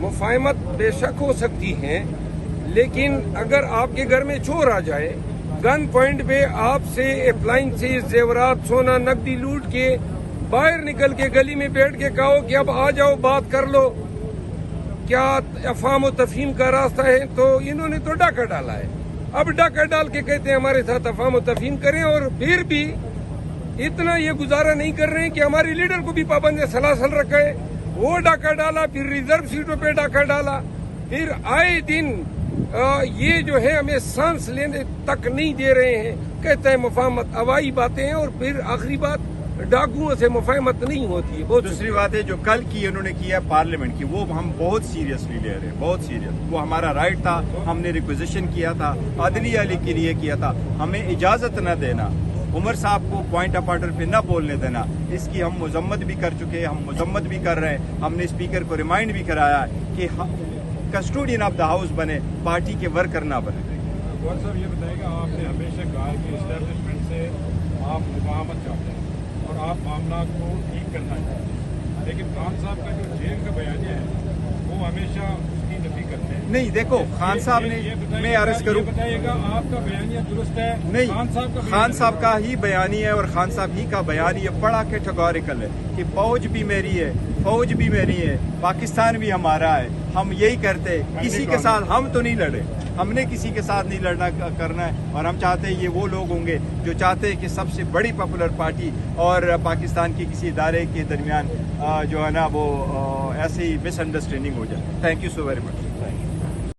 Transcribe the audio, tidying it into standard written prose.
مفاہمت بے شک ہو سکتی ہیں، لیکن اگر آپ کے گھر میں چور آ جائے، گن پوائنٹ پہ آپ سے اپلائنسز، زیورات، سونا، نقدی لوٹ کے باہر نکل کے گلی میں بیٹھ کے کہو کہ اب آ جاؤ بات کر لو، کیا افہام و تفہیم کا راستہ ہے؟ تو انہوں نے تو ڈاکہ ڈالا ہے، اب ڈاکہ ڈال کے کہتے ہیں ہمارے ساتھ افہام و تفہیم کریں، اور پھر بھی اتنا یہ گزارا نہیں کر رہے ہیں کہ ہمارے لیڈر کو بھی پابند سلاسل رکھا ہے، وہ ڈاکہ ڈالا، پھر ریزرو سیٹوں پہ ڈاکہ ڈالا، پھر آئے دن یہ جو ہے ہمیں سانس لینے تک نہیں دے رہے ہیں، کہتے ہیں مفاہمت، ہوائی باتیں ہیں، اور پھر آخری بات ڈاکوؤں سے مفاہمت نہیں ہوتی ہے۔ دوسری بات ہے جو کل کی انہوں نے کیا پارلیمنٹ کی، وہ ہم بہت سیریسلی لے رہے ہیں، بہت سیریس، وہ ہمارا رائٹ تھا، ہم نے ریکویزیشن کیا تھا، عدلیہ کے لیے کیا تھا، ہمیں اجازت نہ دینا، عمر صاحب کو پوائنٹ آف آرڈر پہ نہ بولنے دینا، اس کی ہم مذمت بھی کر چکے ہیں، ہم مذمت بھی کر رہے ہیں، ہم نے اسپیکر کو ریمائنڈ بھی کرایا کہ کسٹوڈین آف دا ہاؤس بنے، پارٹی کے ورکر نہ بنے۔ گور صاحب یہ بتائیے گا، آپ نے ہمیشہ کہا کہ اسٹیبلشمنٹ سے آپ مفاہمت چاہتے ہیں اور آپ معاملات کو ٹھیک کرنا چاہتے ہیں، لیکن خان صاحب کا جو جیل کا بیانیہ ہے وہ ہمیشہ اس کی نفی کرتے ہیں۔ نہیں دیکھو خان صاحب نے، میں عرض کروں، بتائیے گا آپ کا بیانیہ درست ہے؟ نہیں، خان صاحب کا ہی بیانی ہے، اور خان صاحب ہی کا بیانی ہے بڑا کیٹیگوریکل ہے کہ فوج بھی میری ہے، فوج بھی میری ہے، پاکستان بھی ہمارا ہے، ہم یہی کرتے، کسی کے ساتھ ہم تو نہیں لڑے، ہم نے کسی کے ساتھ نہیں لڑنا کرنا ہے، اور ہم چاہتے ہیں یہ وہ لوگ ہوں گے جو چاہتے ہیں کہ سب سے بڑی پاپولر پارٹی اور پاکستان کے کسی ادارے کے درمیان جو ہے نا وہ ایسی مس انڈرسٹینڈنگ ہو جائے۔ Thank you so very much.